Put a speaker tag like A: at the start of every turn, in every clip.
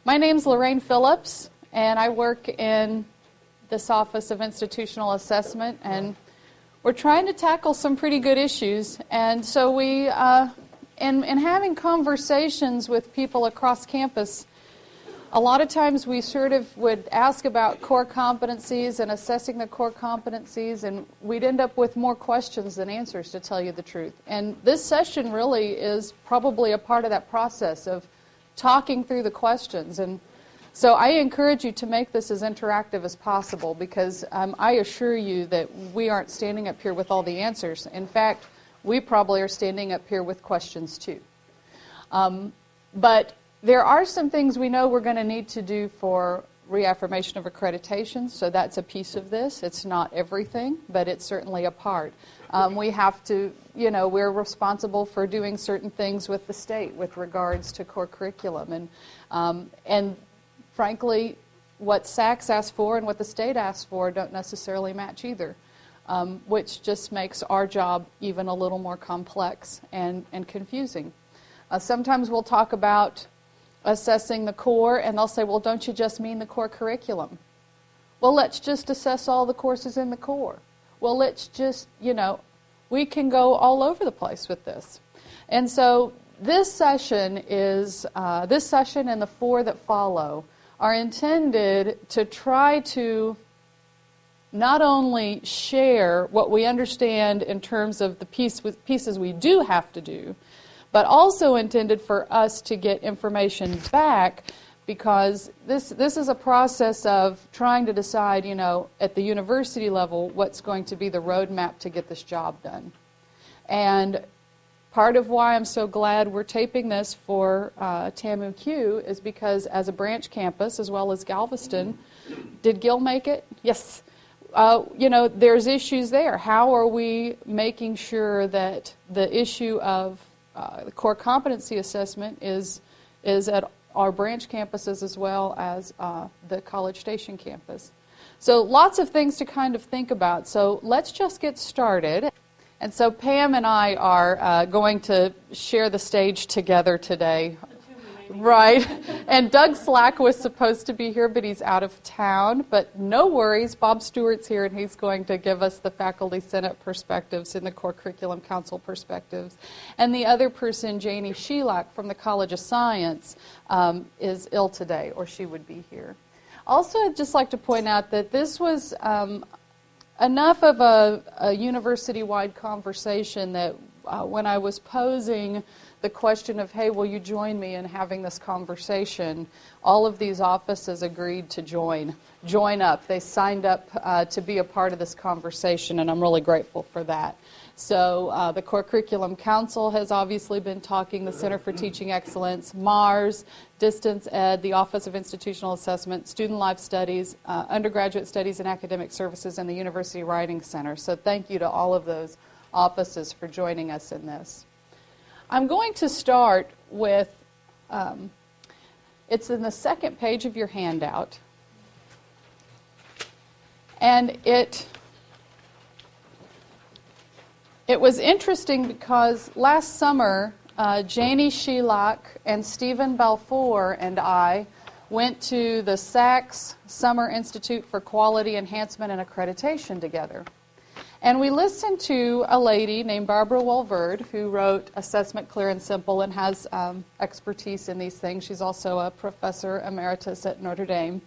A: My name's Lorraine Phillips, and I work in this Office of Institutional Assessment, and we're trying to tackle some pretty good issues. And so we, in having conversations with people across campus, a lot of times we sort of would ask about core competencies and assessing the core competencies, and we'd end up with more questions than answers, to tell you the truth. And this session really is probably a part of that process of talking through the questions. And so I encourage you to make this as interactive as possible, because I assure you that we aren't standing up here with all the answers. In fact, we probably are standing up here with questions too. But there are some things we know we're going to need to do for reaffirmation of accreditation, so that's a piece of this. It's not everything, but it's certainly a part. We have to, we're responsible for doing certain things with the state with regards to core curriculum. And frankly, what SACS asks for and what the state asks for don't necessarily match either, which just makes our job even a little more complex and confusing. Sometimes we'll talk about assessing the core, and they'll say, well, don't you just mean the core curriculum? Well, let's just assess all the courses in the core. Well, let's just, we can go all over the place with this. And so this session and the four that follow are intended to try to not only share what we understand in terms of the pieces we do have to do, but also intended for us to get information back, because this is a process of trying to decide, at the university level, what's going to be the roadmap to get this job done. And part of why I'm so glad we're taping this for TAMU Q is because as a branch campus, as well as Galveston, did Gil make it? Yes. There's issues there. How are we making sure that the issue of the core competency assessment is at our branch campuses as well as the College Station campus? So lots of things to kind of think about. So let's just get started. And so Pam and I are going to share the stage together today. Right. And Doug Slack was supposed to be here, but he's out of town. But no worries, Bob Stewart's here, and he's going to give us the Faculty Senate perspectives and the Core Curriculum Council perspectives. And the other person, Janie Sheilak from the College of Science, is ill today, or she would be here. Also, I'd just like to point out that this was enough of a university-wide conversation that when I was posing the question of, hey, will you join me in having this conversation, all of these offices agreed to join up. They signed up to be a part of this conversation, and I'm really grateful for that. So the Core Curriculum Council has obviously been talking, the Center for Teaching Excellence, MARS, Distance Ed, the Office of Institutional Assessment, Student Life Studies, Undergraduate Studies and Academic Services, and the University Writing Center. So thank you to all of those offices for joining us in this. I'm going to start with, it's in the second page of your handout, and it was interesting because last summer, Janie Sheilak and Stephen Balfour and I went to the SACS Summer Institute for Quality Enhancement and Accreditation together. And we listened to a lady named Barbara Walverde who wrote Assessment Clear and Simple and has expertise in these things. She's also a professor emeritus at Notre Dame.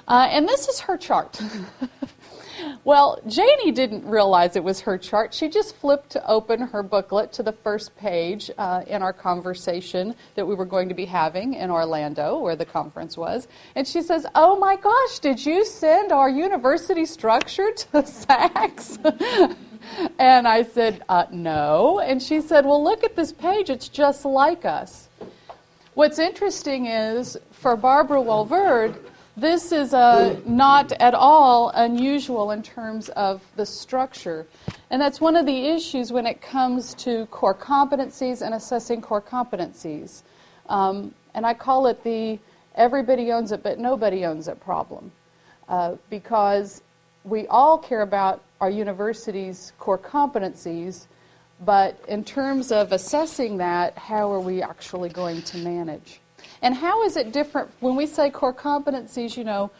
A: And this is her chart. Well, Janie didn't realize it was her chart. She just flipped open her booklet to the first page in our conversation that we were going to be having in Orlando, where the conference was. And she says, oh my gosh, did you send our university structure to SACS? And I said, no. And she said, well, look at this page. It's just like us. What's interesting is, for Barbara Walverde, this is not at all unusual in terms of the structure. And that's one of the issues when it comes to core competencies and assessing core competencies. And I call it the everybody owns it but nobody owns it problem. Because we all care about our university's core competencies, but in terms of assessing that, how are we actually going to manage? And how is it different when we say core competencies, you know,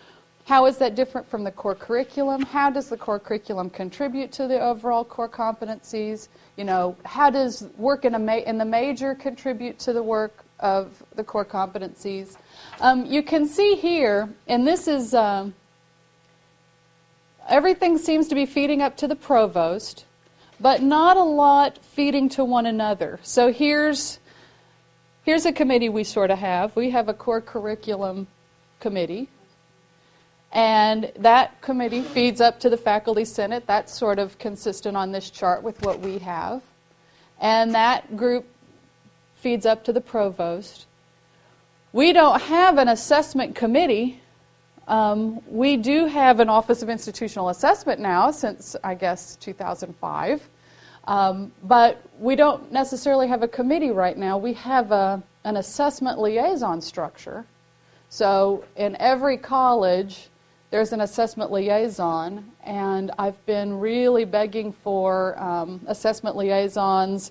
A: how is that different from the core curriculum? How does the core curriculum contribute to the overall core competencies? You know, how does work in the major contribute to the work of the core competencies? You can see here, and this is, everything seems to be feeding up to the provost, but not a lot feeding to one another. So here's a committee we sort of have. We have a core curriculum committee. And that committee feeds up to the faculty senate. That's sort of consistent on this chart with what we have. And that group feeds up to the provost. We don't have an assessment committee. We do have an Office of Institutional Assessment now since, I guess, 2005. But we don't necessarily have a committee right now. We have an assessment liaison structure. So in every college, there's an assessment liaison, and I've been really begging for assessment liaisons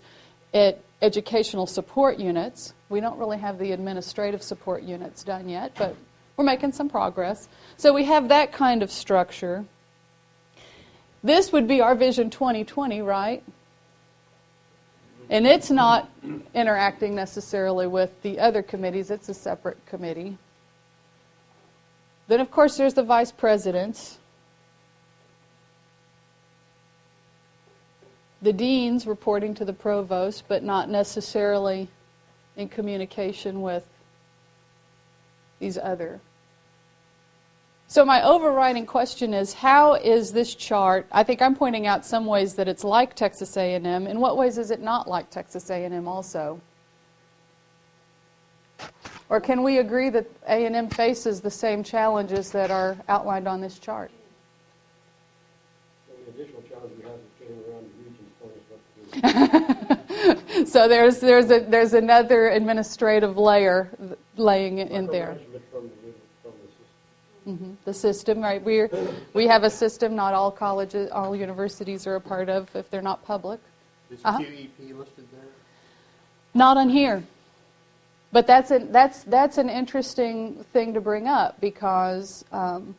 A: at educational support units. We don't really have the administrative support units done yet, but we're making some progress. So we have that kind of structure. This would be our Vision 2020, right? And it's not interacting necessarily with the other committees. It's a separate committee. Then, of course, there's the vice presidents. The deans reporting to the provost, but not necessarily in communication with these other. So my overriding question is, how is this chart, I think I'm pointing out some ways that it's like Texas A&M. In what ways is it not like Texas A&M also? Or can we agree that A&M faces the same challenges that are outlined on this chart?
B: Well, the additional challenge we have is getting around the regions telling us what to do.
A: So there's another administrative layer laying in there. The system, right? We have a system not all colleges, all universities are a part of if they're not public.
C: Is QEP listed there?
A: Not on here. But that's an interesting thing to bring up because in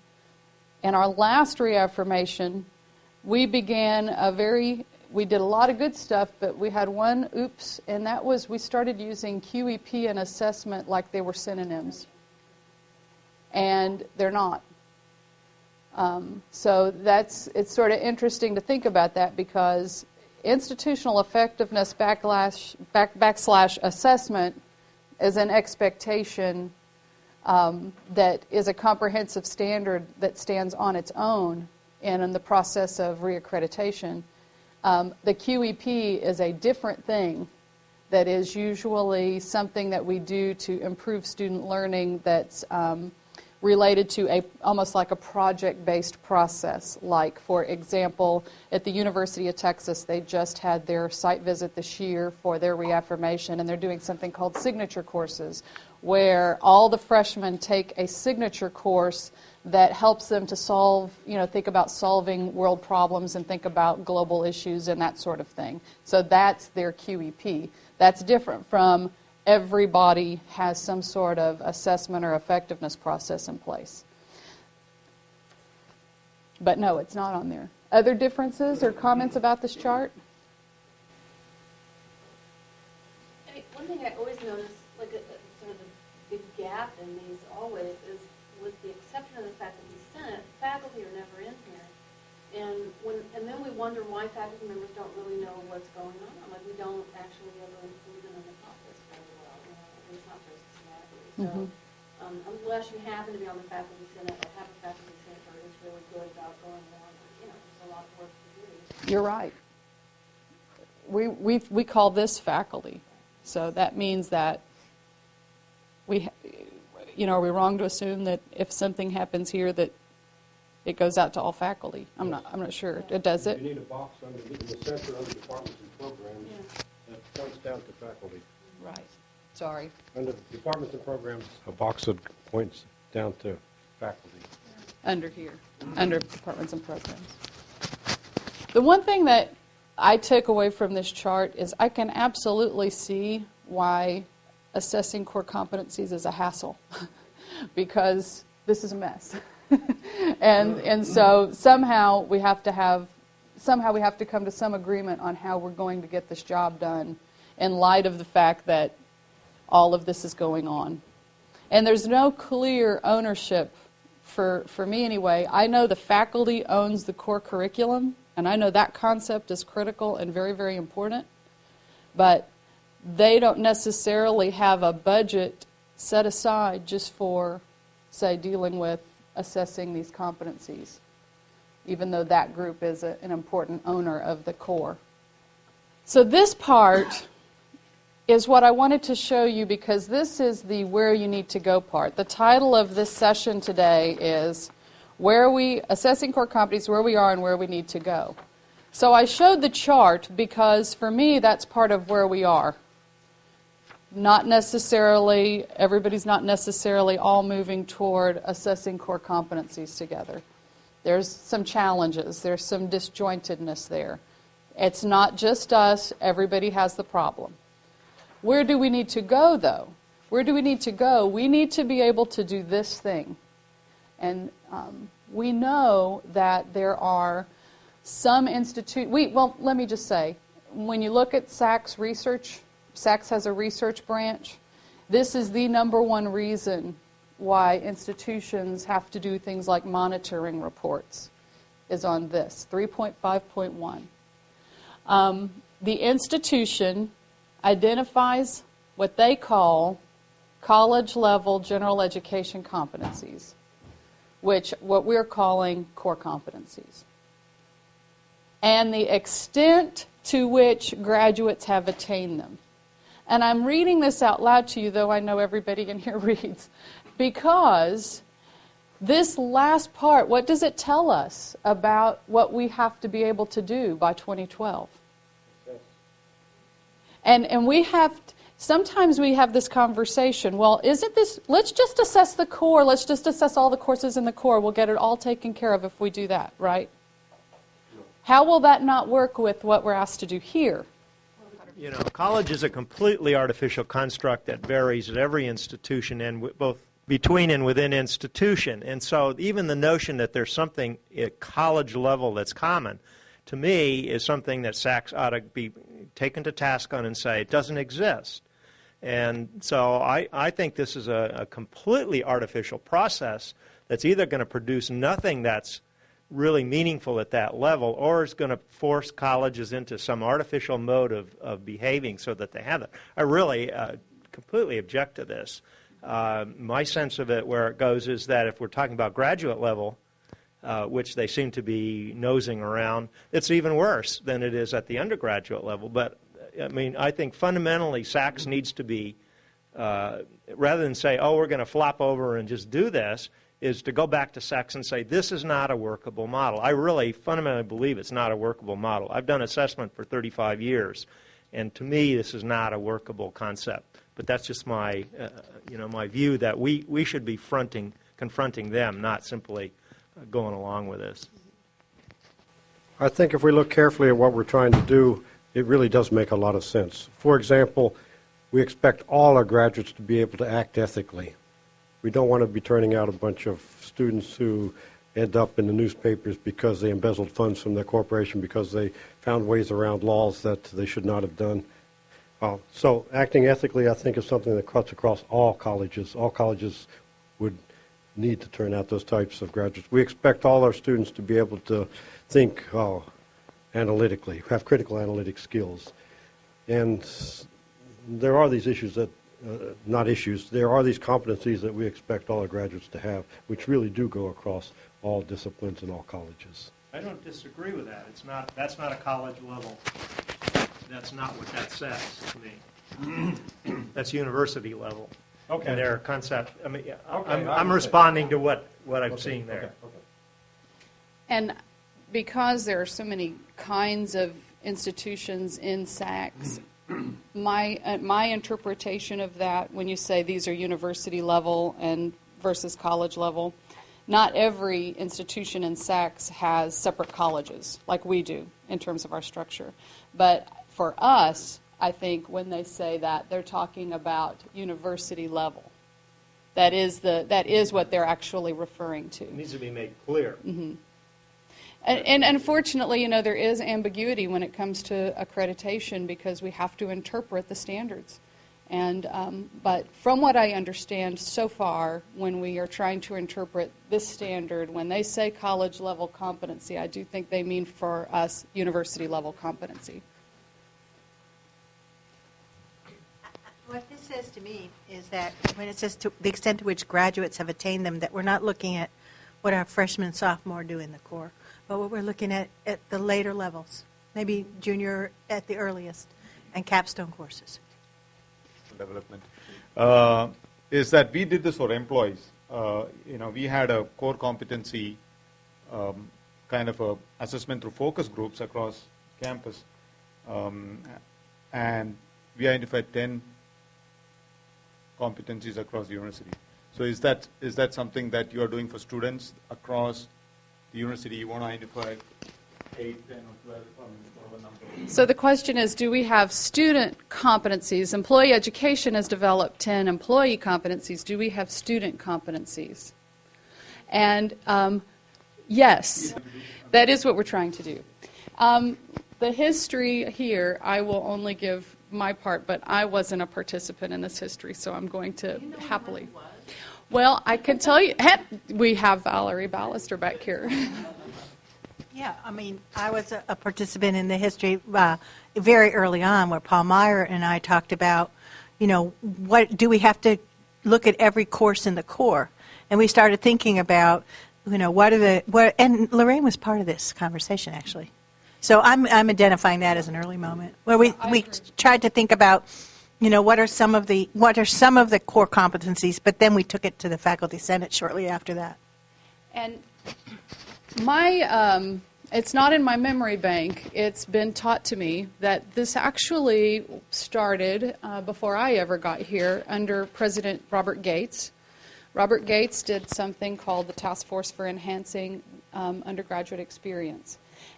A: our last reaffirmation, we did a lot of good stuff, but we had one oops, and that was we started using QEP and assessment like they were synonyms. And they're not. So it's sort of interesting to think about that because institutional effectiveness backslash assessment is an expectation that is a comprehensive standard that stands on its own in the process of reaccreditation. The QEP is a different thing that is usually something that we do to improve student learning that's related to almost like a project-based process. Like, for example, at the University of Texas, they just had their site visit this year for their reaffirmation, and they're doing something called signature courses, where all the freshmen take a signature course that helps them to solve, think about solving world problems and think about global issues and that sort of thing. So that's their QEP. That's different from everybody has some sort of assessment or effectiveness process in place. But no, it's not on there. Other differences or comments about this chart?
D: I mean, one thing I always notice, like sort of the big gap in these always, is with the exception of the faculty senate, faculty are never in here. And then we wonder why faculty members don't really know what's going on. Like, we don't actually ever include them in the process very well, at least not very systematically. So unless you happen to be on the faculty senate or have a faculty senate who is really good about going on, there's a lot of work to do.
A: You're right. We call this faculty. So that means that are we wrong to assume that if something happens here that it goes out to all faculty? I'm not sure. It does it?
B: You need a box in the center under departments and programs that points down to faculty.
A: Right. Sorry.
B: Under departments and programs, a box that points down to faculty.
A: Under here, under departments and programs. The one thing that I took away from this chart is I can absolutely see why assessing core competencies is a hassle because this is a mess. and so somehow we have to come to some agreement on how we're going to get this job done in light of the fact that all of this is going on. And there's no clear ownership for me anyway. I know the faculty owns the core curriculum, and I know that concept is critical and very, very important, but they don't necessarily have a budget set aside just for, say, dealing with assessing these competencies, even though that group is an important owner of the core. So this part is what I wanted to show you because this is the where you need to go part. The title of this session today is Assessing Core Competencies, Where We Are and Where We Need to Go. So I showed the chart because for me that's part of where we are. Everybody's not necessarily all moving toward assessing core competencies together. There's some challenges. There's some disjointedness there. It's not just us. Everybody has the problem. Where do we need to go, though? Where do we need to go? We need to be able to do this thing. And we know that there are some institutions. Well, let me just say, when you look at SAC's research, SACS has a research branch. This is the number one reason why institutions have to do things like monitoring reports, is on this, 3.5.1. The institution identifies what they call college-level general education competencies, what we're calling core competencies, and the extent to which graduates have attained them. And I'm reading this out loud to you, though I know everybody in here reads, because this last part, what does it tell us about what we have to be able to do by 2012? Yes. And we have, sometimes we have this conversation, well, isn't this, let's just assess the core, let's just assess all the courses in the core, we'll get it all taken care of if we do that, right? No. How will that not work with what we're asked to do here?
C: You know, college is a completely artificial construct that varies at every institution and both between and within institution. And so even the notion that there's something at college level that's common, to me, is something that SACS ought to be taken to task on and say it doesn't exist. And so I think this is a completely artificial process that's either going to produce nothing that's really meaningful at that level, or is going to force colleges into some artificial mode of behaving so that they have it. I really completely object to this. My sense of it, where it goes, is that if we're talking about graduate level, which they seem to be nosing around, it's even worse than it is at the undergraduate level. But, I mean, I think fundamentally SACS needs to be, rather than say, oh, we're going to flop over and just do this, is to go back to SACS and say, this is not a workable model. I really fundamentally believe it's not a workable model. I've done assessment for 35 years, and to me, this is not a workable concept. But that's just my, my view that we should be confronting them, not simply going along with this.
B: I think if we look carefully at what we're trying to do, it really does make a lot of sense. For example, we expect all our graduates to be able to act ethically. We don't want to be turning out a bunch of students who end up in the newspapers because they embezzled funds from their corporation, because they found ways around laws that they should not have done. So acting ethically, I think, is something that cuts across all colleges. All colleges would need to turn out those types of graduates. We expect all our students to be able to think analytically, have critical analytic skills. And there are these issues that there are these competencies that we expect all our graduates to have, which really do go across all disciplines and all colleges.
C: I don't disagree with that. That's not a college level. That's not what that says to me. That's university level. Okay. And their concept. I mean, I'm responding to what I'm seeing there. Okay.
A: And because there are so many kinds of institutions in SACS, my interpretation of that, when you say these are university level and versus college level, not every institution in SACS has separate colleges like we do in terms of our structure. But for us, I think, when they say that. They're talking about university level. That is what they're actually referring to.
C: It needs to be made clear.
A: Mm-hmm. And unfortunately, there is ambiguity when it comes to accreditation because we have to interpret the standards. But from what I understand so far, when we are trying to interpret this standard, when they say college level competency, I do think they mean for us university level competency.
E: What this says to me is that when it says to the extent to which graduates have attained them, that we're not looking at what our freshmen and sophomore do in the core, but what we're looking at the later levels, maybe junior at the earliest, and capstone courses.
F: Development is that we did this for employees. We had a core competency kind of a assessment through focus groups across campus, and we identified 10 competencies across the university. So is that something that you are doing for students across the university? You want to identify 8, 10, or 12, whatever number?
A: So the question is, do we have student competencies? Employee education has developed 10 employee competencies. Do we have student competencies? And yes, that is what we're trying to do. The history here, I will only give my part, but I wasn't a participant in this history, so I'm going to happily. Well, I can tell you, we have Valerie Ballister back here.
E: Yeah, I mean, I was a participant in the history very early on where Paul Meyer and I talked about, what do we have to look at every course in the core? And we started thinking about, and Lorraine was part of this conversation, actually. So I'm identifying that as an early moment where we tried to think about, what are some of the core competencies, but then we took it to the faculty senate shortly after that.
A: And it's not in my memory bank. It's been taught to me that this actually started before I ever got here under President Robert Gates. Robert Gates did something called the Task Force for Enhancing Undergraduate Experience.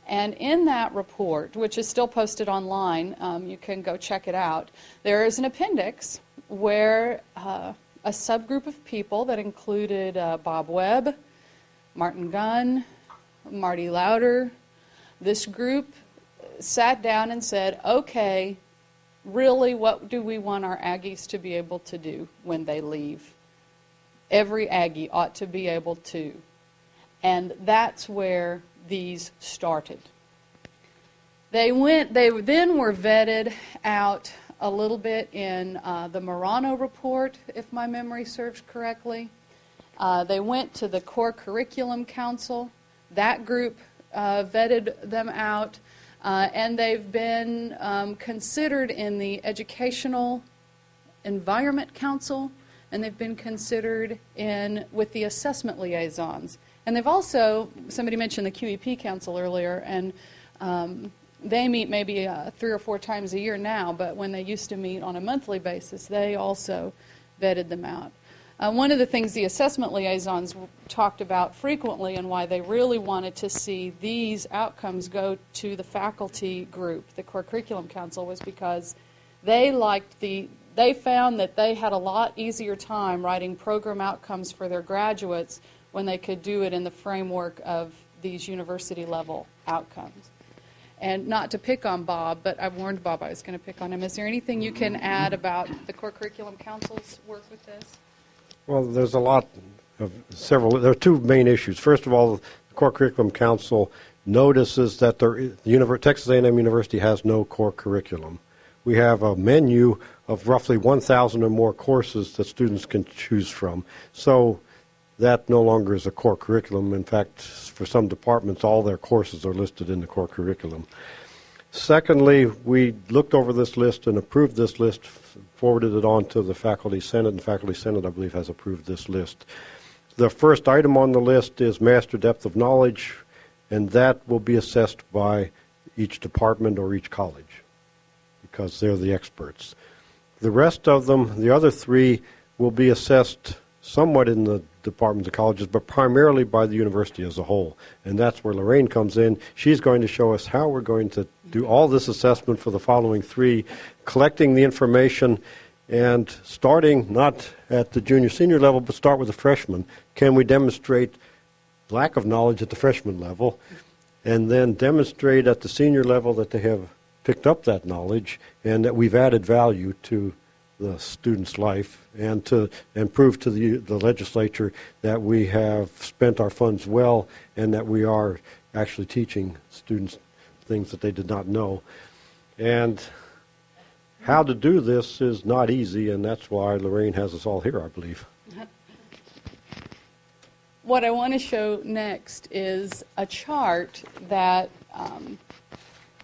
A: And in that report, which is still posted online, you can go check it out, there is an appendix where a subgroup of people that included Bob Webb, Martin Gunn, Marty Lauder, this group sat down and said, okay, really, what do we want our Aggies to be able to do when they leave? Every Aggie ought to be able to. And that's where these started. They then were vetted out a little bit in the Morano report, if my memory serves correctly. They went to the Core Curriculum Council. That group vetted them out, and they've been considered in the Educational Environment Council, and they've been considered with the assessment liaisons. And they've also, somebody mentioned the QEP Council earlier, and they meet maybe 3 or 4 times a year now, but when they used to meet on a monthly basis, they also vetted them out. One of the things the assessment liaisons talked about frequently and why they really wanted to see these outcomes go to the faculty group, the Core Curriculum Council, was because they found that they had a lot easier time writing program outcomes for their graduates when they could do it in the framework of these university-level outcomes. And not to pick on Bob, but I warned Bob I was going to pick on him. Is there anything you can add about the Core Curriculum Council's work with this?
B: Well, there's a lot of there are 2 main issues. First of all, the Core Curriculum Council notices that Texas A&M University has no core curriculum. We have a menu of roughly 1,000 or more courses that students can choose from. So that no longer is a core curriculum. In fact, for some departments, all their courses are listed in the core curriculum. Secondly, we looked over this list and approved this list, forwarded it on to the Faculty Senate, and the Faculty Senate, I believe, has approved this list. The first item on the list is master depth of knowledge, and that will be assessed by each department or each college because they're the experts. The rest of them, the other 3, will be assessed somewhat in the departments of colleges, but primarily by the university as a whole. And that's where Lorraine comes in. She's going to show us how we're going to do all this assessment for the following 3, collecting the information and starting not at the junior-senior level, but start with the freshman. Can we demonstrate lack of knowledge at the freshman level, and then demonstrate at the senior level that they have picked up that knowledge and that we've added value to the student's life, and prove to the legislature that we have spent our funds well and that we are actually teaching students things that they did not know. And how to do this is not easy, and that's why Lorraine has us all here, I believe.
A: What I want to show next is a chart that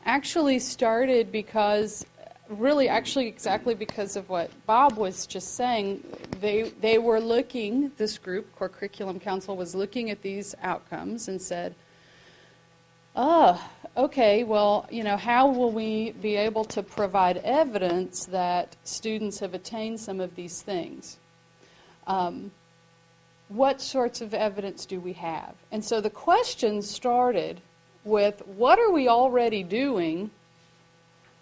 A: actually started because, really actually exactly because of what Bob was just saying. They were looking, this group, Core Curriculum Council, was looking at these outcomes and said, okay, well, how will we be able to provide evidence that students have attained some of these things? What sorts of evidence do we have? And so the question started with, what are we already doing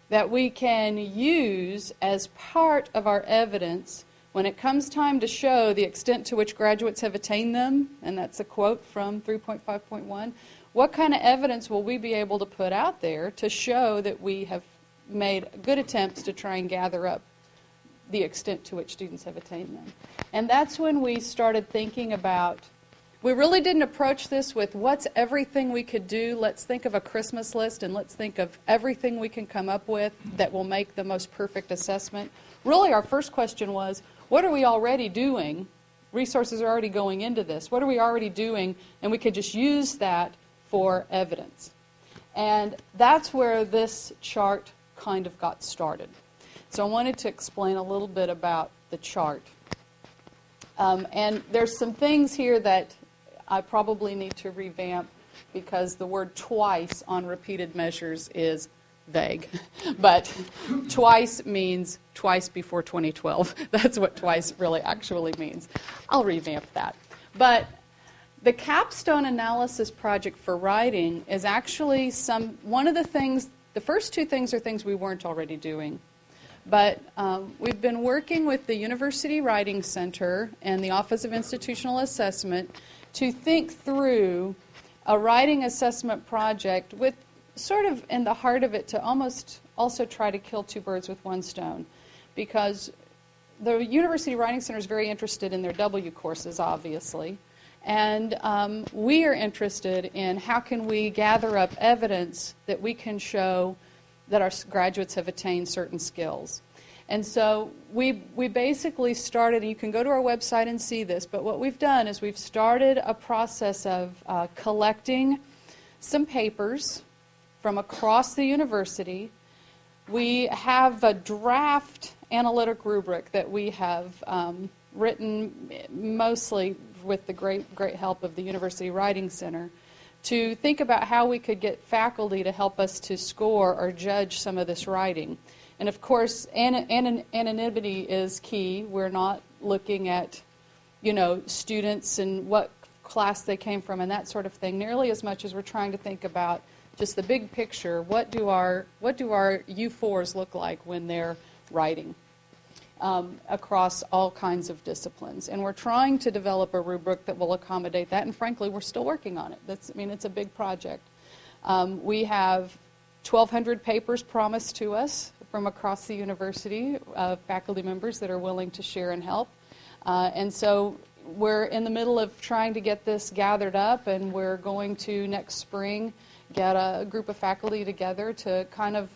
A: that we can use as part of our evidence when it comes time to show the extent to which graduates have attained them? And that's a quote from 3.5.1. What kind of evidence will we be able to put out there to show that we have made good attempts to try and gather up the extent to which students have attained them? And that's when we started thinking about, we really didn't approach this with what's everything we could do. Let's think of a Christmas list and let's think of everything we can come up with that will make the most perfect assessment. Really, our first question was, what are we already doing? Resources are already going into this. What are we already doing? And we could just use that for evidence. And that's where this chart kind of got started. So I wanted to explain a little bit about the chart. And there's some things here that I probably need to revamp because the word twice on repeated measures is vague. But twice means twice before 2012. That's what twice really actually means. I'll revamp that. But the capstone analysis project for writing is actually one of the things, the first 2 things are things we weren't already doing. But we've been working with the University Writing Center and the Office of Institutional Assessment to think through a writing assessment project with sort of in the heart of it to almost also try to kill 2 birds with 1 stone. Because the University Writing Center is very interested in their W courses, obviously. And we are interested in how can we gather up evidence that we can show that our graduates have attained certain skills. And so we basically started, and you can go to our website and see this, but what we've done is we've started a process of collecting some papers from across the university. We have a draft analytic rubric that we have written mostly with the great help of the University Writing Center to think about how we could get faculty to help us to score or judge some of this writing. And of course, anonymity is key. We're not looking at, students and what class they came from and that sort of thing nearly as much as we're trying to think about just the big picture. What do our U4s look like when they're writing across all kinds of disciplines? And we're trying to develop a rubric that will accommodate that. And frankly, we're still working on it. It's a big project. We have 1,200 papers promised to us from across the university, faculty members that are willing to share and help. And so we're in the middle of trying to get this gathered up, and we're going to next spring get a group of faculty together to kind of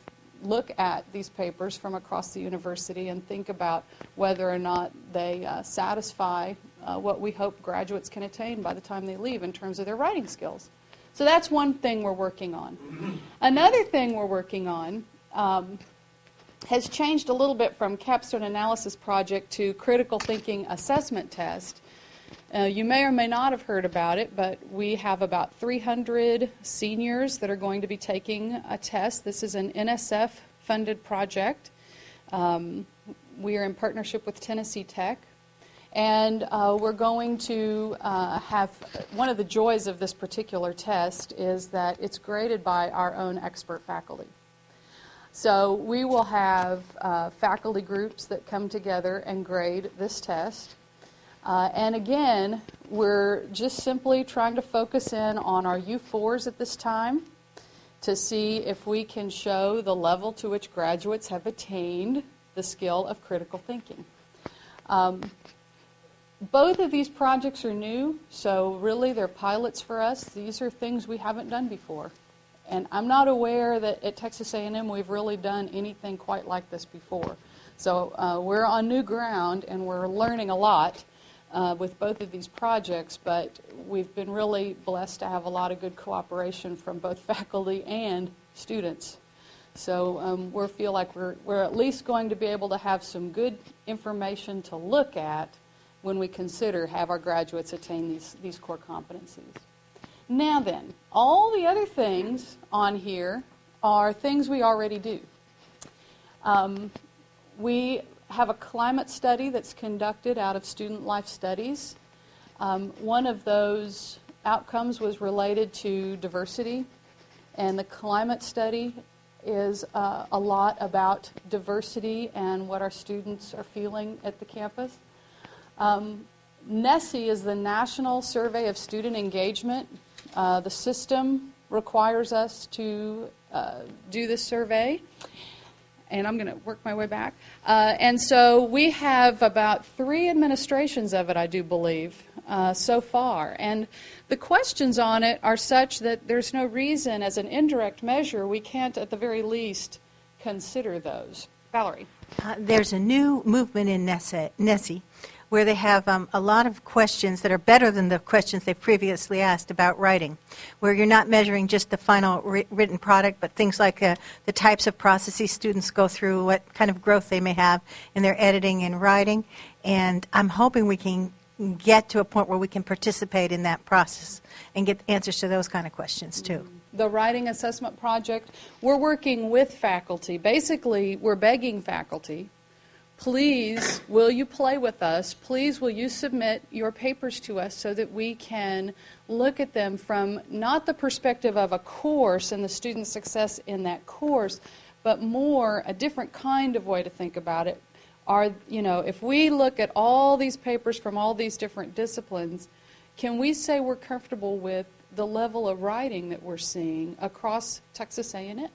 A: look at these papers from across the university and think about whether or not they satisfy what we hope graduates can attain by the time they leave in terms of their writing skills. So that's one thing we're working on. Another thing we're working on has changed a little bit from capstone analysis project to critical thinking assessment test. You may or may not have heard about it, but we have about 300 seniors that are going to be taking a test. This is an NSF-funded project. We are in partnership with Tennessee Tech. And we're going to have, one of the joys of this particular test is that it's graded by our own expert faculty. So we will have faculty groups that come together and grade this test. And again, we're just simply trying to focus in on our U4s at this time to see if we can show the level to which graduates have attained the skill of critical thinking. Both of these projects are new, so really they're pilots for us. These are things we haven't done before. And I'm not aware that at Texas A&M we've really done anything quite like this before. So we're on new ground and we're learning a lot with both of these projects, but we've been really blessed to have a lot of good cooperation from both faculty and students. So we feel like we're at least going to be able to have some good information to look at when we consider have our graduates attain these core competencies. Now then, all the other things on here are things we already do. We have a climate study that's conducted out of Student Life Studies. One of those outcomes was related to diversity, and the climate study is a lot about diversity and what our students are feeling at the campus. NSSE is the National Survey of Student Engagement. The system requires us to do this survey, and I'm going to work my way back. And so we have about 3 administrations of it, I do believe, so far. And the questions on it are such that there's no reason, as an indirect measure, we can't at the very least consider those. Valerie.
E: There's a new movement in NSSE where they have a lot of questions that are better than the questions they've previously asked about writing, where you're not measuring just the final written product, but things like the types of processes students go through, what kind of growth they may have in their editing and writing. And I'm hoping we can get to a point where we can participate in that process and get answers to those kind of questions, too.
A: The writing assessment project, we're working with faculty. Basically, we're begging faculty, please, will you play with us? Please, will you submit your papers to us so that we can look at them from not the perspective of a course and the student success in that course, but more a different kind of way to think about it. If we look at all these papers from all these different disciplines, can we say we're comfortable with the level of writing that we're seeing across Texas A&M?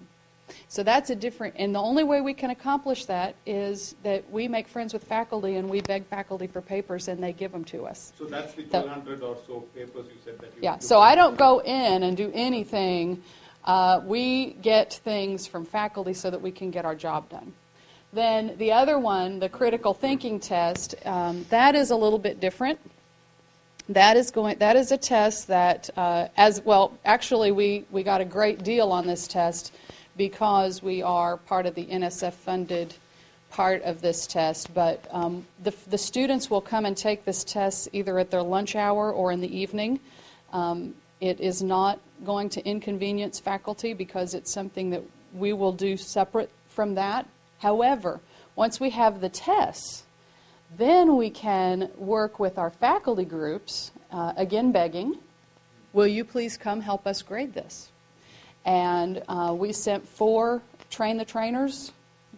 A: So that's a different, and the only way we can accomplish that is that we make friends with faculty and we beg faculty for papers and they give them to us.
F: So that's the 1,200 or so papers you said that you...
A: Yeah, so I don't go in and do anything. We get things from faculty so that we can get our job done. Then the other one, the critical thinking test, that is a little bit different. That is a test that, actually we got a great deal on this test because we are part of the NSF-funded part of this test. But the students will come and take this test either at their lunch hour or in the evening. It is not going to inconvenience faculty because it's something that we will do separate from that. However, once we have the tests, then we can work with our faculty groups, again begging, will you please come help us grade this? And we sent 4 train-the-trainers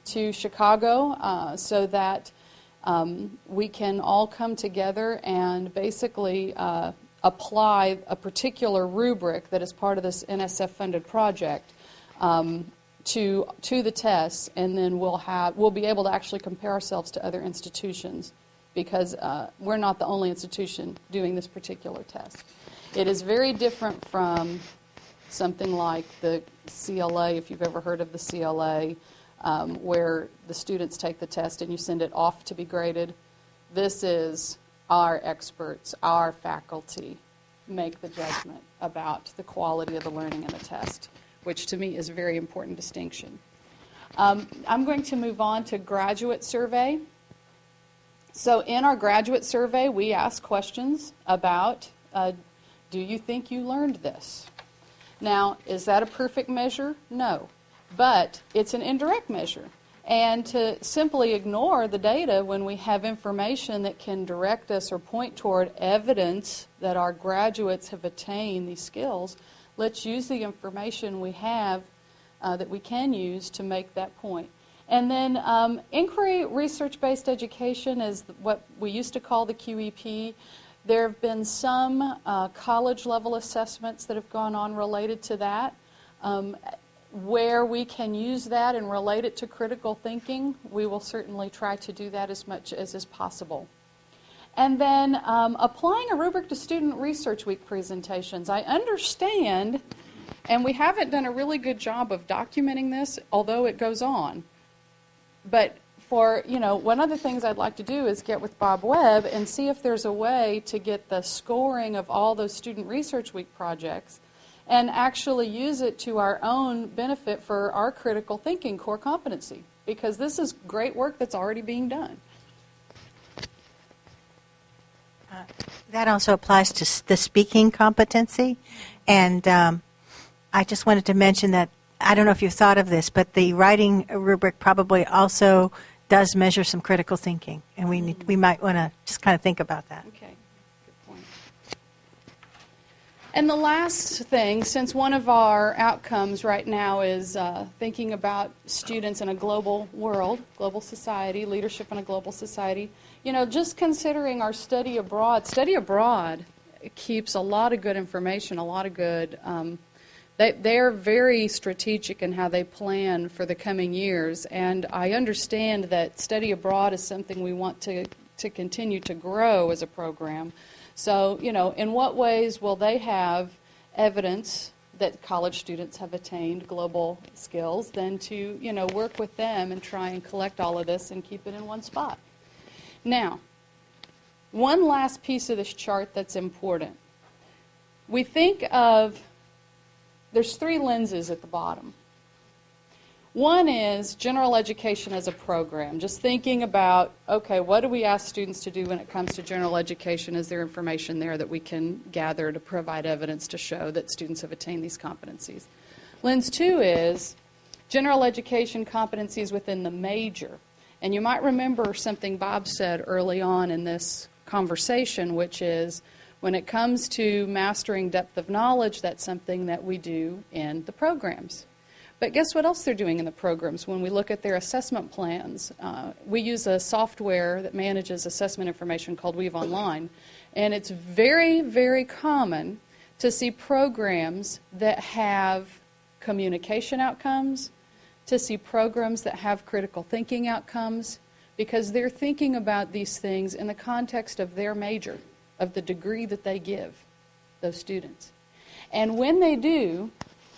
A: to Chicago so that we can all come together and basically apply a particular rubric that is part of this NSF-funded project to the tests, and then we'll be able to actually compare ourselves to other institutions because we're not the only institution doing this particular test. It is very different from something like the CLA, if you've ever heard of the CLA, where the students take the test and you send it off to be graded. This is our experts, our faculty make the judgment about the quality of the learning in the test, which to me is a very important distinction. I'm going to move on to graduate survey. So in our graduate survey, we ask questions about, do you think you learned this? Now, is that a perfect measure? No. But it's an indirect measure. and to simply ignore the data when we have information that can direct us or point toward evidence that our graduates have attained these skills. Let's use the information we have that we can use to make that point. And then inquiry research-based education is what we used to call the QEP. There have been some college-level assessments that have gone on related to that. Where we can use that and relate it to critical thinking, we will certainly try to do that as much as is possible. And then applying a rubric to Student Research Week presentations. I understand, and we haven't done a really good job of documenting this, although it goes on. But for, one of the things I'd like to do is get with Bob Webb and see if there's a way to get the scoring of all those Student Research Week projects and actually use it to our own benefit for our critical thinking core competency, because this is great work that's already being done.
E: That also applies to the speaking competency, and I just wanted to mention that, I don't know if you thought of this, but the writing rubric probably also does measure some critical thinking, and we might want to just kind of think about that.
A: Okay, good point. And the last thing, since one of our outcomes right now is thinking about students in a global world, global society, leadership in a global society, just considering our study abroad. Study abroad keeps a lot of good information, a lot of good. They're very strategic in how they plan for the coming years, and I understand that study abroad is something we want to continue to grow as a program. So, in what ways will they have evidence that college students have attained global skills, then to, work with them and try and collect all of this and keep it in one spot. Now, one last piece of this chart that's important. We think of, there's three lenses at the bottom. One is general education as a program, just thinking about, okay, what do we ask students to do when it comes to general education? Is there information there that we can gather to provide evidence to show that students have attained these competencies? Lens two is general education competencies within the major. And you might remember something Bob said early on in this conversation, which is when it comes to mastering depth of knowledge, that's something that we do in the programs. But guess what else they're doing in the programs when we look at their assessment plans? We use a software that manages assessment information called Weave Online. And it's very, very common to see programs that have communication outcomes, to see programs that have critical thinking outcomes, because they're thinking about these things in the context of their major, of the degree that they give those students. And when they do,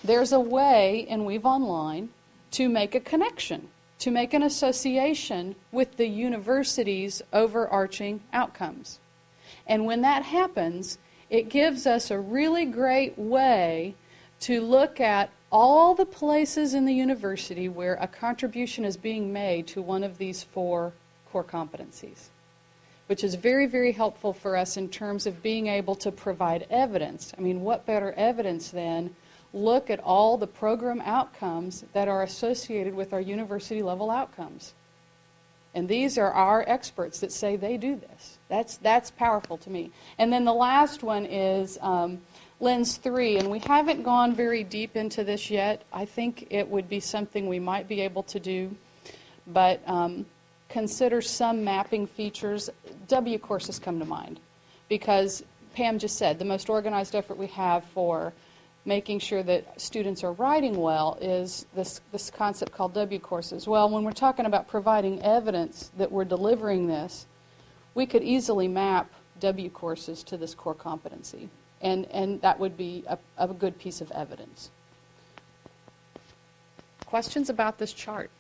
A: there's a way in Weave Online to make a connection, to make an association with the university's overarching outcomes. And when that happens, it gives us a really great way to look at all the places in the university where a contribution is being made to one of these four core competencies, which is very, very helpful for us in terms of being able to provide evidence. I mean, what better evidence than look at all the program outcomes that are associated with our university level outcomes. And these are our experts that say they do this. That's powerful to me. And then the last one is Lens 3, and we haven't gone very deep into this yet. I think it would be something we might be able to do, but consider some mapping features. W courses come to mind, because Pam just said the most organized effort we have for making sure that students are writing well is this concept called W courses. Well, when we're talking about providing evidence that we're delivering this, we could easily map W courses to this core competency, and that would be a good piece of evidence. Questions about this chart?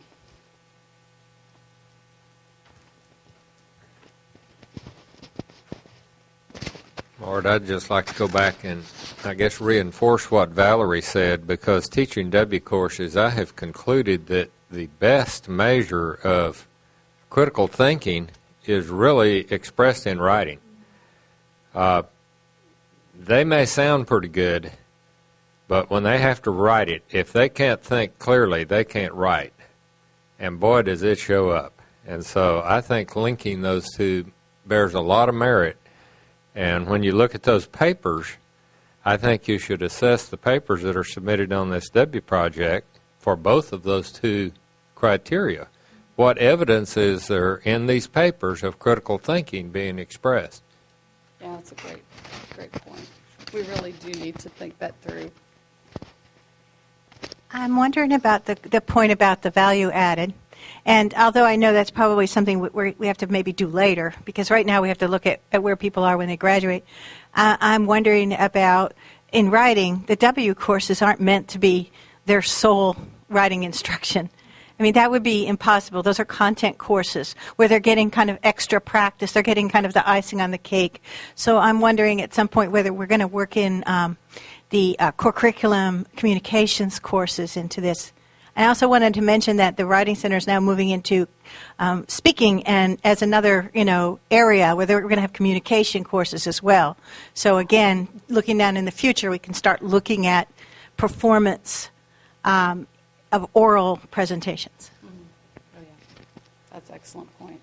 G: Lord, I'd just like to go back and, I guess, reinforce what Valerie said, because teaching W courses, I have concluded that the best measure of critical thinking is really expressed in writing. They may sound pretty good, but when they have to write it, if they can't think clearly, they can't write. and boy, does it show up. And so I think linking those two bears a lot of merit. And when you look at those papers, I think you should assess the papers that are submitted on this W project for both of those two criteria. What evidence is there in these papers of critical thinking being expressed?
A: Yeah, that's a great point. We really do need to think that through.
E: I'm wondering about the point about the value added. And although I know that's probably something we have to maybe do later, because right now we have to look at where people are when they graduate, I'm wondering about, in writing, the W courses aren't meant to be their sole writing instruction. I mean, that would be impossible. Those are content courses where they're getting kind of extra practice. They're getting kind of the icing on the cake. So I'm wondering at some point whether we're going to work in the core curriculum communications courses into this. I also wanted to mention that the Writing Center is now moving into speaking and as another, area where we're going to have communication courses as well. So again, looking down in the future, we can start looking at performance of oral presentations.
A: Mm-hmm. Oh, yeah. That's an excellent point.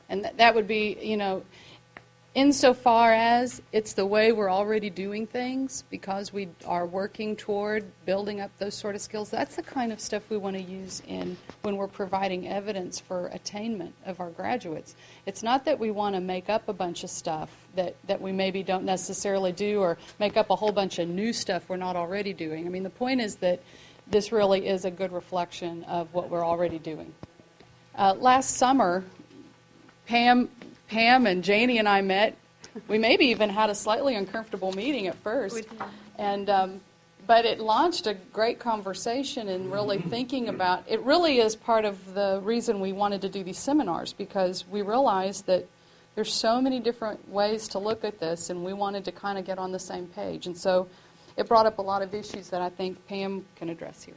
A: And that would be, insofar as it's the way we're already doing things, because we are working toward building up those sort of skills, that's the kind of stuff we want to use when we're providing evidence for attainment of our graduates. It's not that we want to make up a bunch of stuff that we maybe don't necessarily do, or make up a whole bunch of new stuff we're not already doing. I mean, the point is that this really is a good reflection of what we're already doing. Last summer, Pam and Janie and I met. We maybe even had a slightly uncomfortable meeting at first. But it launched a great conversation and really thinking about, it really is part of the reason we wanted to do these seminars, because we realized that there's so many different ways to look at this, and we wanted to kind of get on the same page. And so it brought up a lot of issues that I think Pam can address here.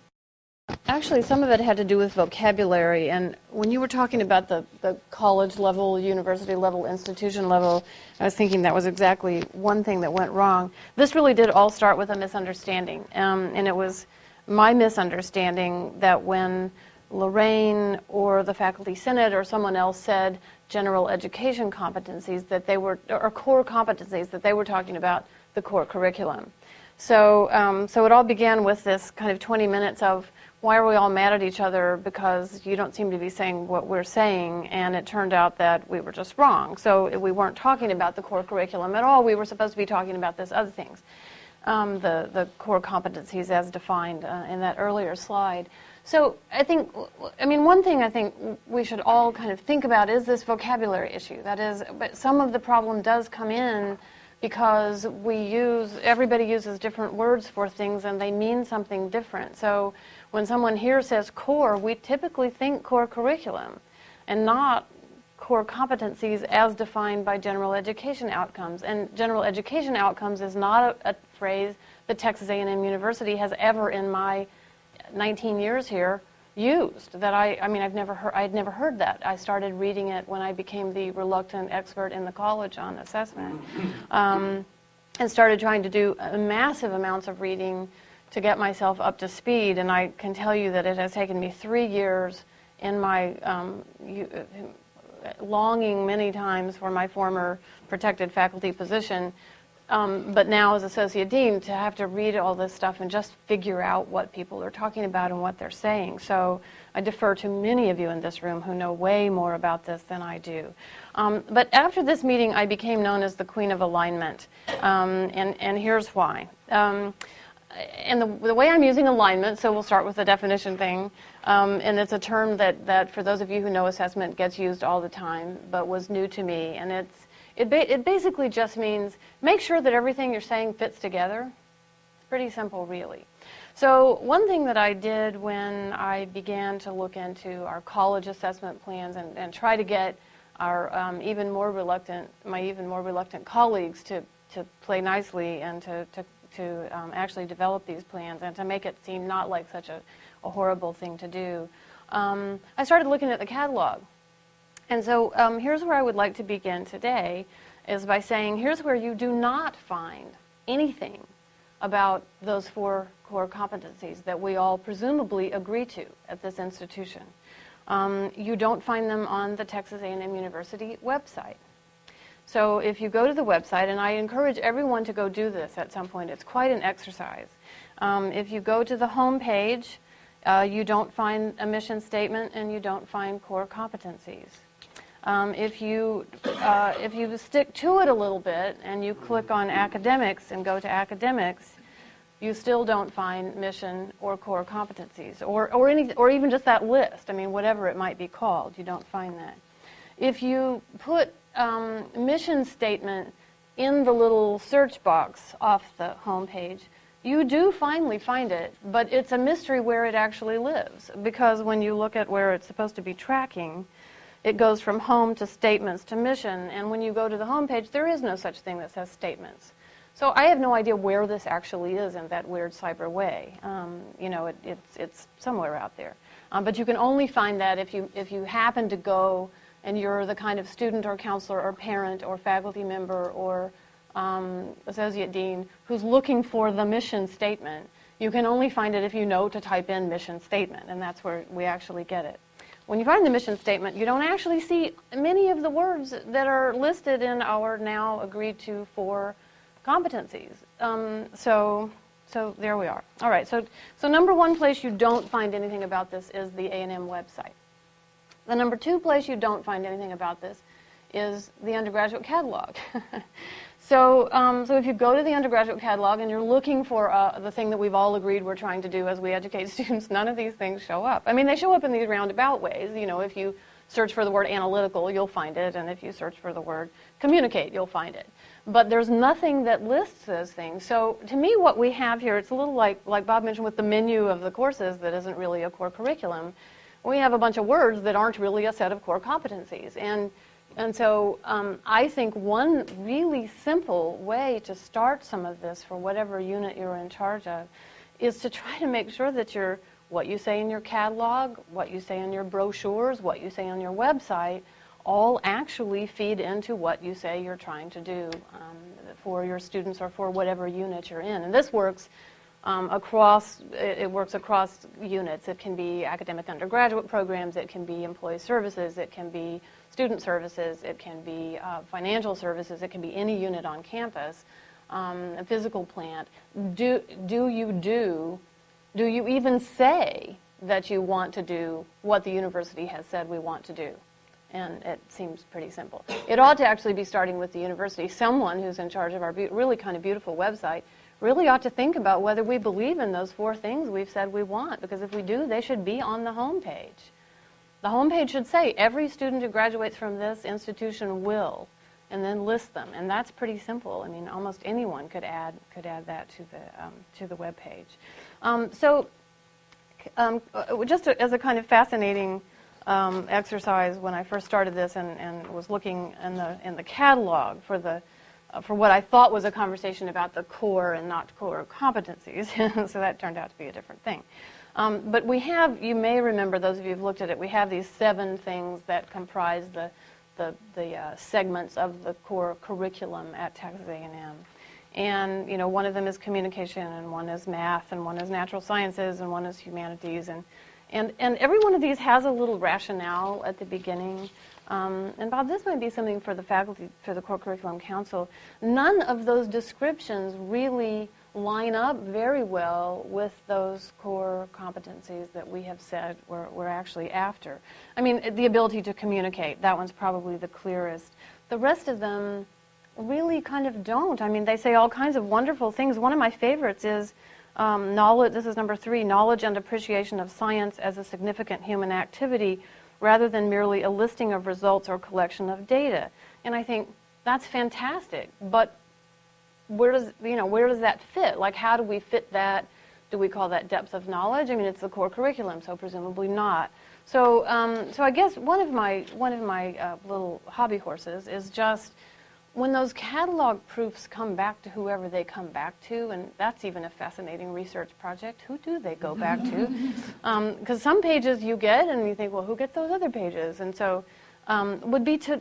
D: Actually, some of it had to do with vocabulary, and when you were talking about the college level, university level, institution level, I was thinking that was exactly one thing that went wrong. This really did all start with a misunderstanding, and it was my misunderstanding that when Lorraine or the Faculty Senate or someone else said general education competencies, that they were, or core competencies, that they were talking about the core curriculum. So, so it all began with this kind of 20 minutes of, why are we all mad at each other because you don't seem to be saying what we're saying? And it turned out that we were just wrong. So we weren't talking about the core curriculum at all. We were supposed to be talking about this other things, the core competencies as defined in that earlier slide. So one thing I think we should all kind of think about is this vocabulary issue. That is, but some of the problem does come in because everybody uses different words for things and they mean something different. So when someone here says core, we typically think core curriculum and not core competencies as defined by general education outcomes. And general education outcomes is not a phrase that Texas A&M University has ever in my 19 years here used. That I'd never heard that. I started reading it when I became the reluctant expert in the college on assessment, and started trying to do massive amounts of reading to get myself up to speed. And I can tell you that it has taken me 3 years in my longing many times for my former protected faculty position, but now as Associate Dean, to have to read all this stuff and just figure out what people are talking about and what they're saying. So I defer to many of you in this room who know way more about this than I do. But after this meeting, I became known as the Queen of Alignment, and here's why. And the way I'm using alignment, so we'll start with the definition thing, and it's a term that for those of you who know assessment gets used all the time, but was new to me, and it basically just means make sure that everything you're saying fits together. It's pretty simple, really. So one thing that I did when I began to look into our college assessment plans and try to get our my even more reluctant colleagues to play nicely and to actually develop these plans and to make it seem not like such a horrible thing to do, I started looking at the catalog. And so here's where I would like to begin today, is by saying here's where you do not find anything about those 4 core competencies that we all presumably agree to at this institution. You don't find them on the Texas A&M University website. So if you go to the website, and I encourage everyone to go do this at some point, it's quite an exercise. If you go to the home page, you don't find a mission statement and you don't find core competencies. If you stick to it a little bit and you click on academics and go to academics, you still don't find mission or core competencies, or even just that list. I mean, whatever it might be called, you don't find that. If you put mission statement in the little search box off the home page, you do finally find it, but it's a mystery where it actually lives, because when you look at where it's supposed to be tracking, it goes from home to statements to mission, and when you go to the home page, there is no such thing that says statements. So I have no idea where this actually is in that weird cyber way. You know, it's somewhere out there. But you can only find that if you happen to go and you're the kind of student or counselor or parent or faculty member or associate dean who's looking for the mission statement. You can only find it if you know to type in mission statement, and that's where we actually get it. When you find the mission statement, you don't actually see many of the words that are listed in our now agreed to 4 competencies. So there we are. All right, so number 1 place you don't find anything about this is the A&M website. The number 2 place you don't find anything about this is the undergraduate catalog. So if you go to the undergraduate catalog and you're looking for the thing that we've all agreed we're trying to do as we educate students, none of these things show up. I mean, they show up in these roundabout ways. You know, if you search for the word analytical, you'll find it, and if you search for the word communicate, you'll find it. But there's nothing that lists those things. So to me, what we have here, it's a little like Bob mentioned with the menu of the courses that isn't really a core curriculum. We have a bunch of words that aren't really a set of core competencies. And so I think one really simple way to start some of this for whatever unit you're in charge of is to try to make sure that what you say in your catalog, what you say in your brochures, what you say on your website, all actually feed into what you say you're trying to do for your students or for whatever unit you're in. And this works across units. It can be academic undergraduate programs, it can be employee services, it can be student services, it can be financial services, it can be any unit on campus, a physical plant. Do you even say that you want to do what the university has said we want to do? And it seems pretty simple. It ought to actually be starting with the university. Someone who's in charge of our really kind of beautiful website really ought to think about whether we believe in those 4 things we've said we want, because if we do, they should be on the home page. The home page should say, every student who graduates from this institution will, and then list them. And that's pretty simple. I mean, almost anyone could add that to the web page. Just as a kind of fascinating exercise, when I first started this and was looking in the catalog for what I thought was a conversation about the core and not core competencies, so that turned out to be a different thing. But we have, you may remember, those of you who've looked at it, we have these 7 things that comprise the segments of the core curriculum at Texas A&M. And, you know, one of them is communication, and one is math, and one is natural sciences, and one is humanities. And every one of these has a little rationale at the beginning. And Bob, this might be something for the faculty, for the Core Curriculum Council. None of those descriptions really line up very well with those core competencies that we have said we're actually after. I mean, the ability to communicate, that one's probably the clearest. The rest of them really kind of don't. I mean, they say all kinds of wonderful things. One of my favorites is knowledge. This is number 3, knowledge and appreciation of science as a significant human activity rather than merely a listing of results or collection of data. And I think that's fantastic, but where does that fit? Like, how do we fit that? Do we call that depth of knowledge? I mean, it's the core curriculum, so presumably not. So I guess one of my little hobby horses is just when those catalog proofs come back to whoever they come back to, and that's even a fascinating research project, who do they go back to? Because some pages you get and you think, well, who gets those other pages? And so would be to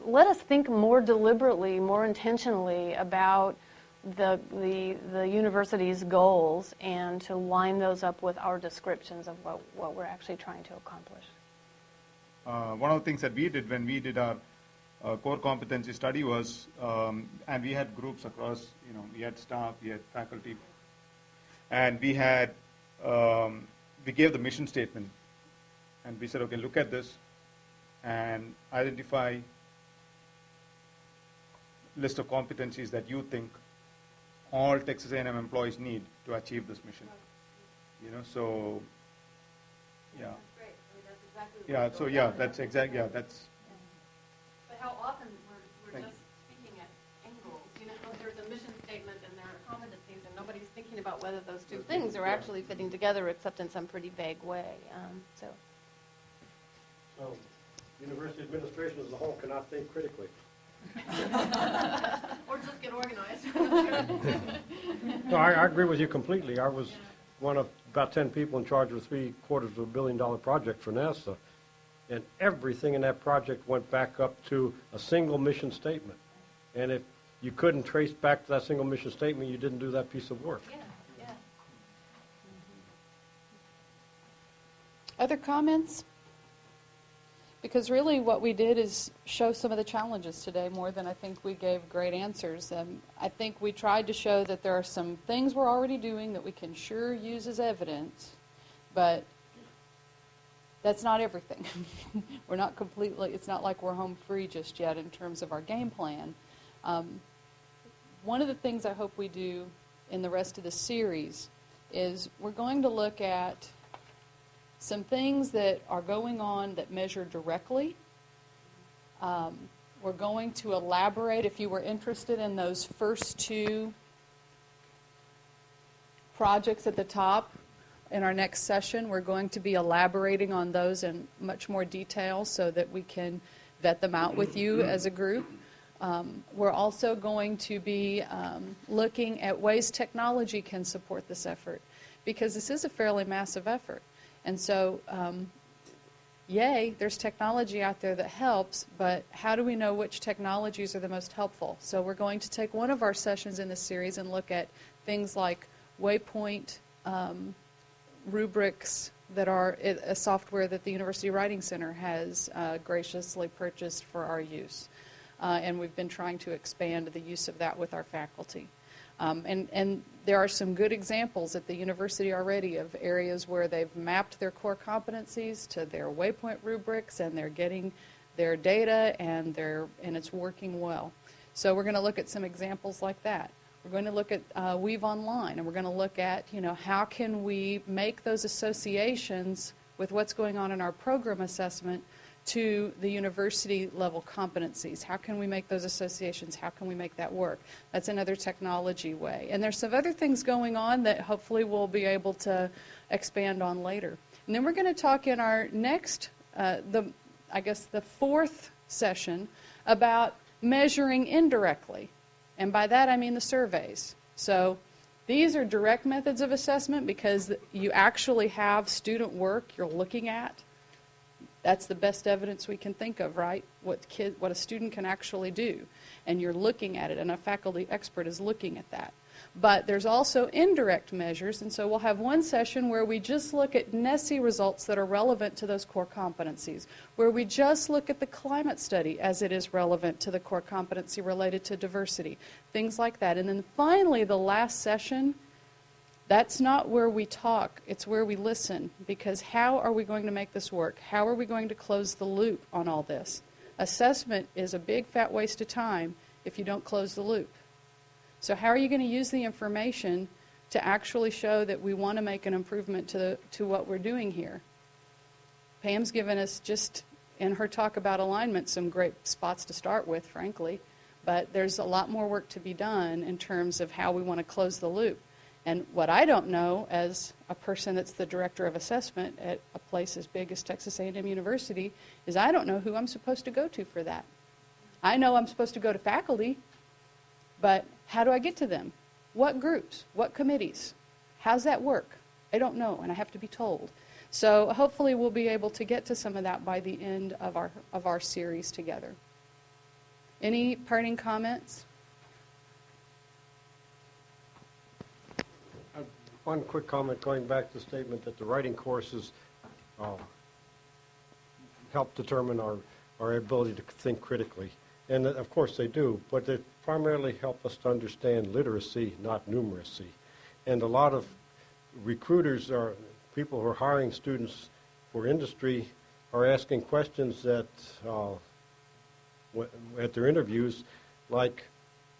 D: let us think more deliberately, more intentionally about the university's goals and to line those up with our descriptions of what we're actually trying to accomplish.
F: One of the things that we did when we did our core competency study was, and we had groups across, we had staff, we had faculty, and we had, we gave the mission statement, and we said, okay, look at this, and identify list of competencies that you think all Texas A&M employees need to achieve this mission. So, yeah.
D: That's great. I mean, that's exactly
F: Yeah, so yeah, that's exactly, yeah, that's.
D: But how often we're just speaking at angles, there's a mission statement and there are competencies and nobody's thinking about whether those two things are actually fitting together except in some pretty vague way. So
B: university administration as a whole cannot think critically.
D: or just get organized.
B: No, I agree with you completely. I was one of about 10 people in charge of a $750 million project for NASA, and everything in that project went back up to a single mission statement. And if you couldn't trace back to that single mission statement, you didn't do that piece of work.
D: Yeah.
A: Other comments? Because really what we did is show some of the challenges today more than I think we gave great answers. I think we tried to show that there are some things we're already doing that we can sure use as evidence, but that's not everything. We're not completely, it's not like we're home free just yet in terms of our game plan. One of the things I hope we do in the rest of the series is we're going to look at some things that are going on that measure directly. We're going to elaborate, if you were interested in those first two projects at the top, in our next session, we're going to be elaborating on those in much more detail so that we can vet them out with you as a group. We're also going to be looking at ways technology can support this effort, because this is a fairly massive effort. And so, yay, there's technology out there that helps, but how do we know which technologies are the most helpful? So we're going to take one of our sessions in this series and look at things like Waypoint rubrics that are a software that the University Writing Center has graciously purchased for our use. And we've been trying to expand the use of that with our faculty. And there are some good examples at the university already of areas where they've mapped their core competencies to their Waypoint rubrics, and they're getting their data, and it's working well. So we're going to look at some examples like that. We're going to look at Weave Online, and we're going to look at, how can we make those associations with what's going on in our program assessment to the university level competencies. How can we make those associations? How can we make that work? That's another technology way. And there's some other things going on that hopefully we'll be able to expand on later. And then we're going to talk in our next, the fourth session about measuring indirectly. And by that I mean the surveys. So these are direct methods of assessment because you actually have student work you're looking at. That's the best evidence we can think of, right? What a student can actually do. And you're looking at it, and a faculty expert is looking at that. But there's also indirect measures, and so we'll have one session where we just look at NESE results that are relevant to those core competencies, where we just look at the climate study as it is relevant to the core competency related to diversity, things like that. And then finally, the last session, that's not where we talk, it's where we listen, because how are we going to make this work? How are we going to close the loop on all this? Assessment is a big fat waste of time if you don't close the loop. So how are you going to use the information to actually show that we want to make an improvement to what we're doing here? Pam's given us, just in her talk about alignment, some great spots to start with, frankly, but there's a lot more work to be done in terms of how we want to close the loop. And what I don't know, as a person that's the director of assessment at a place as big as Texas A&M University, is I don't know who I'm supposed to go to for that. I know I'm supposed to go to faculty, but how do I get to them? What groups? What committees? How's that work? I don't know, and I have to be told. So hopefully we'll be able to get to some of that by the end of our series together. Any parting comments?
B: One quick comment going back to the statement that the writing courses help determine our ability to think critically. And of course they do, but they primarily help us to understand literacy, not numeracy. And a lot of recruiters are people who are hiring students for industry are asking questions that at their interviews, like,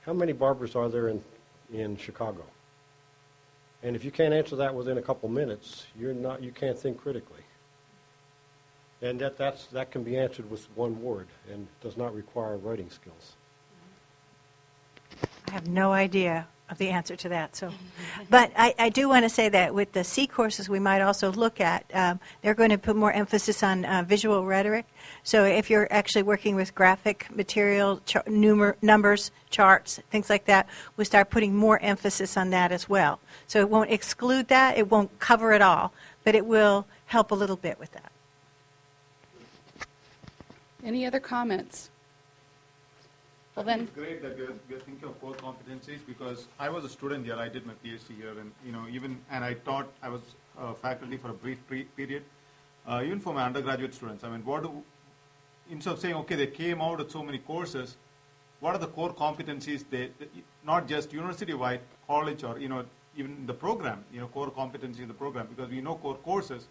B: how many barbers are there in Chicago? And if you can't answer that within a couple minutes, you can't think critically. And that can be answered with one word and does not require writing skills.
E: I have no idea of the answer to that. So, but I do want to say that with the C courses, we might also look at, they're going to put more emphasis on visual rhetoric. So if you're actually working with graphic material, numbers, charts, things like that, we start putting more emphasis on that as well. So it won't exclude that, it won't cover it all, but it will help a little bit with that.
A: Any other comments? Well, then,
F: it's great that we're thinking of core competencies, because I was a student here. I did my PhD here, and and I taught. I was faculty for a brief period, even for my undergraduate students. I mean, instead of saying, okay, they came out with so many courses, what are the core competencies? Not just university-wide, college, or even the program. Core competency in the program, because we know core courses,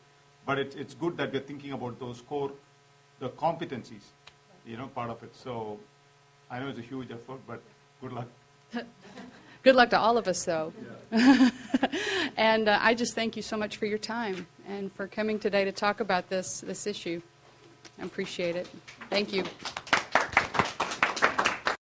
F: but it's good that we're thinking about those the competencies, part of it. So I know it's a huge effort, but good luck.
A: good luck to all of us, though.
F: Yeah.
A: And I just thank you so much for your time and for coming today to talk about this issue. I appreciate it. Thank you.